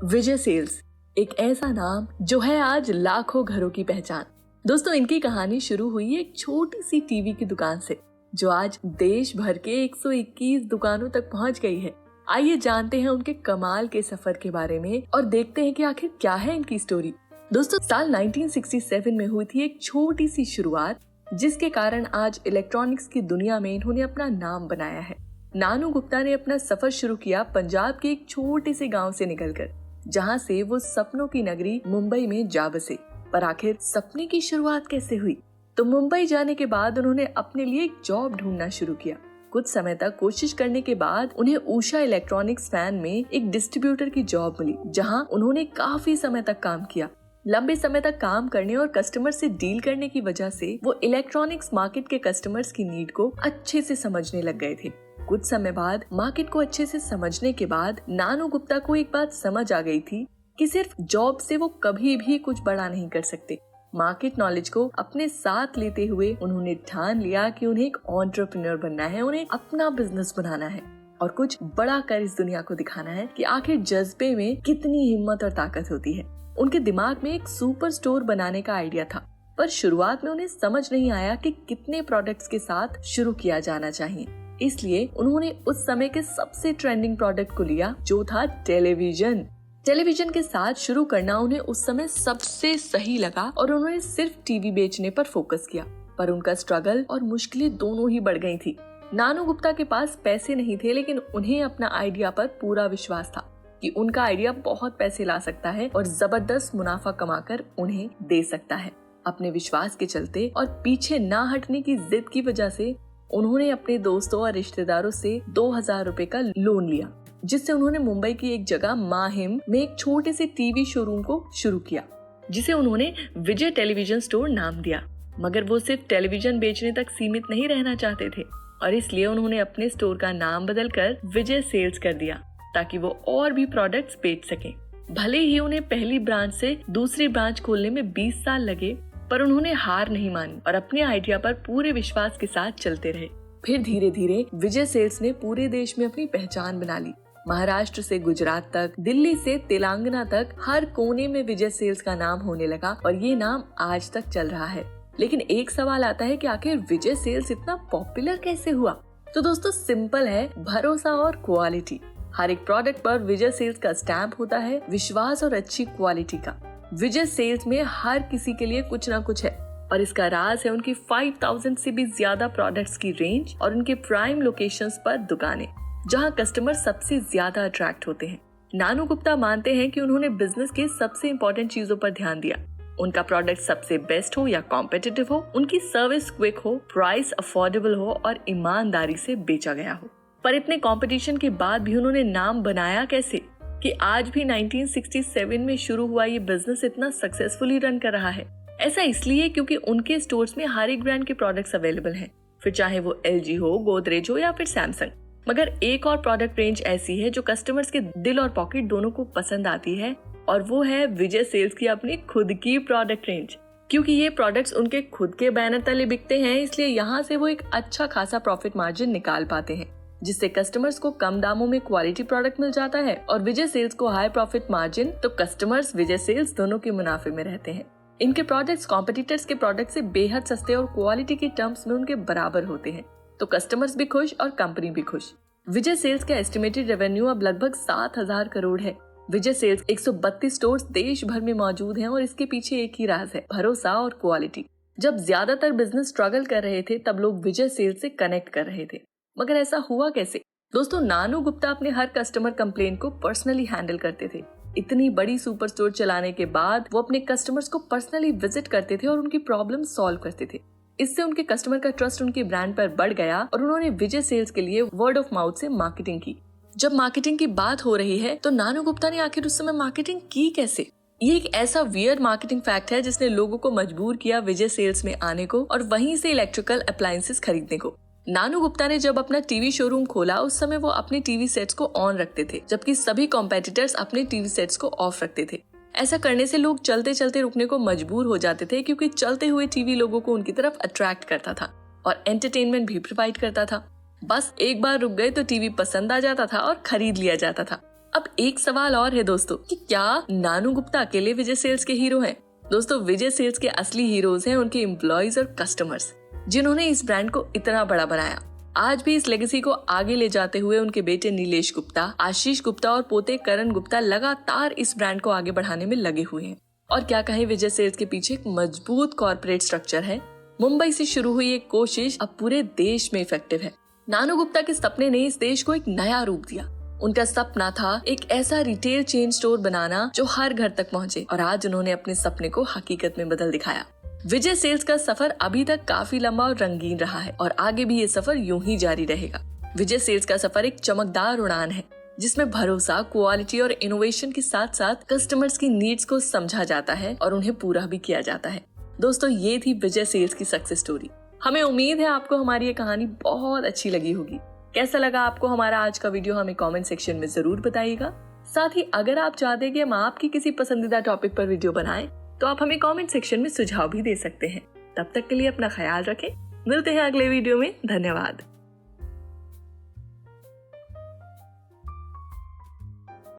विजय sales एक ऐसा नाम जो है आज लाखों घरों की पहचान। दोस्तों, इनकी कहानी शुरू हुई एक छोटी सी टीवी की दुकान से जो आज देश भर के 121 दुकानों तक पहुंच गई है। आइए जानते हैं उनके कमाल के सफर के बारे में और देखते हैं कि आखिर क्या है इनकी स्टोरी। दोस्तों, साल 1967 में हुई थी एक छोटी सी शुरुआत जिसके कारण आज इलेक्ट्रॉनिक्स की दुनिया में इन्होंने अपना नाम बनाया है। नानू गुप्ता ने अपना सफर शुरू किया पंजाब के एक छोटे से गांव से निकलकर, जहां से वो सपनों की नगरी मुंबई में जा बसे। पर आखिर सपने की शुरुआत कैसे हुई? तो मुंबई जाने के बाद उन्होंने अपने लिए एक जॉब ढूंढना शुरू किया। कुछ समय तक कोशिश करने के बाद उन्हें उषा इलेक्ट्रॉनिक्स फैन में एक डिस्ट्रीब्यूटर की जॉब मिली, जहां उन्होंने काफी समय तक काम किया। लंबे समय तक काम करने और कस्टमर से डील करने की वजह से वो इलेक्ट्रॉनिक्स मार्केट के कस्टमर्स की नीड को अच्छे से समझने लग गए थे। कुछ समय बाद मार्केट को अच्छे से समझने के बाद नानू गुप्ता को एक बात समझ आ गई थी कि सिर्फ जॉब से वो कभी भी कुछ बड़ा नहीं कर सकते। मार्केट नॉलेज को अपने साथ लेते हुए उन्होंने ठान लिया कि उन्हें एक एंटरप्रेन्योर बनना है, उन्हें अपना बिजनेस बनाना है और कुछ बड़ा कर इस दुनिया को दिखाना है कि आखिर जज्बे में कितनी हिम्मत और ताकत होती है। उनके दिमाग में एक सुपर स्टोर बनाने का आइडिया था, पर शुरुआत में उन्हें समझ नहीं आया कि कितने प्रोडक्ट्स के साथ शुरू किया जाना चाहिए। इसलिए उन्होंने उस समय के सबसे ट्रेंडिंग प्रोडक्ट को लिया, जो था टेलीविजन। टेलीविजन के साथ शुरू करना उन्हें उस समय सबसे सही लगा और उन्होंने सिर्फ टीवी बेचने पर फोकस किया। पर उनका स्ट्रगल और मुश्किलें दोनों ही बढ़ गई थी। नानू गुप्ता के पास पैसे नहीं थे, लेकिन उन्हें अपना आइडिया पर पूरा विश्वास था कि उनका आइडिया बहुत पैसे ला सकता है और जबरदस्त मुनाफा कमाकर उन्हें दे सकता है। अपने विश्वास के चलते और पीछे ना हटने की जिद की वजह से उन्होंने अपने दोस्तों और रिश्तेदारों से 2000 रुपए का लोन लिया, जिससे उन्होंने मुंबई की एक जगह माहिम में एक छोटे से टीवी शोरूम को शुरू किया, जिसे उन्होंने विजय टेलीविजन स्टोर नाम दिया। मगर वो सिर्फ टेलीविजन बेचने तक सीमित नहीं रहना चाहते थे और इसलिए उन्होंने अपने स्टोर का नाम बदलकर विजय सेल्स कर दिया, ताकि वो और भी प्रोडक्ट्स बेच सकें। भले ही उन्हें पहली ब्रांच से दूसरी ब्रांच खोलने में 20 साल लगे, पर उन्होंने हार नहीं मानी और अपने आइडिया पर पूरे विश्वास के साथ चलते रहे। फिर धीरे धीरे विजय सेल्स ने पूरे देश में अपनी पहचान बना ली। महाराष्ट्र से गुजरात तक, दिल्ली से तेलंगाना तक, हर कोने में विजय सेल्स का नाम होने लगा और ये नाम आज तक चल रहा है। लेकिन एक सवाल आता है कि आखिर विजय सेल्स इतना पॉपुलर कैसे हुआ? तो दोस्तों, सिंपल है, भरोसा और क्वालिटी। हर एक प्रोडक्ट पर विजय सेल्स का स्टैंप होता है, विश्वास और अच्छी क्वालिटी का। विजय सेल्स में हर किसी के लिए कुछ ना कुछ है और इसका राज है उनकी 5000 से भी ज्यादा प्रोडक्ट्स की रेंज और उनके प्राइम लोकेशंस पर दुकानें, जहां कस्टमर सबसे ज्यादा अट्रैक्ट होते हैं। नानू गुप्ता मानते हैं कि उन्होंने बिजनेस के सबसे इम्पोर्टेंट चीजों पर ध्यान दिया। उनका प्रोडक्ट सबसे बेस्ट हो या कॉम्पिटिटिव हो, उनकी सर्विस क्विक हो, प्राइस अफोर्डेबल हो और ईमानदारी से बेचा गया हो। पर इतने कंपटीशन के बाद भी उन्होंने नाम बनाया कैसे कि आज भी 1967 में शुरू हुआ ये बिजनेस इतना सक्सेसफुली रन कर रहा है? ऐसा इसलिए क्योंकि उनके स्टोर्स में हर एक ब्रांड के प्रोडक्ट्स अवेलेबल हैं, फिर चाहे वो LG हो, गोदरेज हो या फिर सैमसंग। मगर एक और प्रोडक्ट रेंज ऐसी है जो कस्टमर्स के दिल और पॉकेट दोनों को पसंद आती है, और वो है विजय सेल्स की अपनी खुद की प्रोडक्ट रेंज। क्योंकि ये प्रोडक्ट्स उनके खुद के बैनर तले बिकते हैं, इसलिए यहाँ से वो एक अच्छा खासा प्रॉफिट मार्जिन निकाल पाते हैं, जिससे कस्टमर्स को कम दामों में क्वालिटी प्रोडक्ट मिल जाता है और विजय सेल्स को हाई प्रॉफिट मार्जिन। तो कस्टमर्स, विजय सेल्स दोनों के मुनाफे में रहते हैं। इनके प्रोडक्ट्स कॉम्पिटिटर्स के प्रोडक्ट से बेहद सस्ते और क्वालिटी के टर्म्स में उनके बराबर होते हैं, तो कस्टमर्स भी खुश और कंपनी भी खुश। विजय सेल्स का एस्टिमेटेड रेवेन्यू अब लगभग 7000 करोड़ है। विजय सेल्स 132 स्टोर्स देश भर में मौजूद हैं और इसके पीछे एक ही राज है, भरोसा और क्वालिटी। जब ज्यादातर बिजनेस स्ट्रगल कर रहे थे, तब लोग विजय सेल्स से कनेक्ट कर रहे थे। मगर ऐसा हुआ कैसे? दोस्तों, नानू गुप्ता अपने हर कस्टमर कंप्लेंट को पर्सनली हैंडल करते थे। इतनी बड़ी सुपर स्टोर चलाने के बाद वो अपने कस्टमर्स को पर्सनली विजिट करते थे और उनकी प्रॉब्लम सॉल्व करते थे। इससे उनके कस्टमर का ट्रस्ट उनके ब्रांड पर बढ़ गया और उन्होंने विजय सेल्स के लिए वर्ड ऑफ माउथ से मार्केटिंग की। जब मार्केटिंग की बात हो रही है, तो नानू गुप्ता ने आखिर उस समय मार्केटिंग की कैसे? ये एक ऐसा वियर्ड मार्केटिंग फैक्ट है जिसने लोगों को मजबूर किया विजय सेल्स में आने को और वहीं से इलेक्ट्रिकल अप्लायंसेस खरीदने को। नानू गुप्ता ने जब अपना टीवी शोरूम खोला, उस समय वो अपने टीवी सेट्स को ऑन रखते थे, जबकि सभी कॉम्पिटिटर्स अपने टीवी सेट्स को ऑफ रखते थे। ऐसा करने से लोग चलते चलते रुकने को मजबूर हो जाते थे, क्योंकि चलते हुए टीवी लोगों को उनकी तरफ अट्रैक्ट करता था और एंटरटेनमेंट भी प्रोवाइड करता था। बस एक बार रुक गए तो टीवी पसंद आ जाता था और खरीद लिया जाता था। अब एक सवाल और है दोस्तों कि क्या नानू गुप्ता अकेले विजय सेल्स के हीरो हैं? दोस्तों, विजय सेल्स के असली हीरोज हैं उनके एम्प्लॉयज और कस्टमर्स, जिन्होंने इस ब्रांड को इतना बड़ा बनाया। आज भी इस लेगेसी को आगे ले जाते हुए उनके बेटे नीलेश गुप्ता, आशीष गुप्ता और पोते करण गुप्ता लगातार इस ब्रांड को आगे बढ़ाने में लगे हुए हैं। और क्या कहें, विजय सेल्स के पीछे एक मजबूत कॉर्पोरेट स्ट्रक्चर है। मुंबई से शुरू हुई एक कोशिश अब पूरे देश में इफेक्टिव है। नानू गुप्ता के सपने ने इस देश को एक नया रूप दिया। उनका सपना था एक ऐसा रिटेल चेन स्टोर बनाना जो हर घर तक पहुंचे, और आज उन्होंने अपने सपने को हकीकत में बदल दिखाया। विजय सेल्स का सफर अभी तक काफी लंबा और रंगीन रहा है और आगे भी ये सफर यूं ही जारी रहेगा। विजय सेल्स का सफर एक चमकदार उड़ान है जिसमें भरोसा, क्वालिटी और इनोवेशन के साथ साथ कस्टमर्स की नीड्स को समझा जाता है और उन्हें पूरा भी किया जाता है। दोस्तों, ये थी विजय सेल्स की सक्सेस स्टोरी। हमें उम्मीद है आपको हमारी ये कहानी बहुत अच्छी लगी होगी। कैसा लगा आपको हमारा आज का वीडियो, हमें कमेंट सेक्शन में जरूर बताइएगा। साथ ही अगर आप चाहते हैं कि हम आपकी किसी पसंदीदा टॉपिक पर वीडियो बनाएं, तो आप हमें कमेंट सेक्शन में सुझाव भी दे सकते हैं। तब तक के लिए अपना ख्याल रखें। मिलते हैं अगले वीडियो में। धन्यवाद।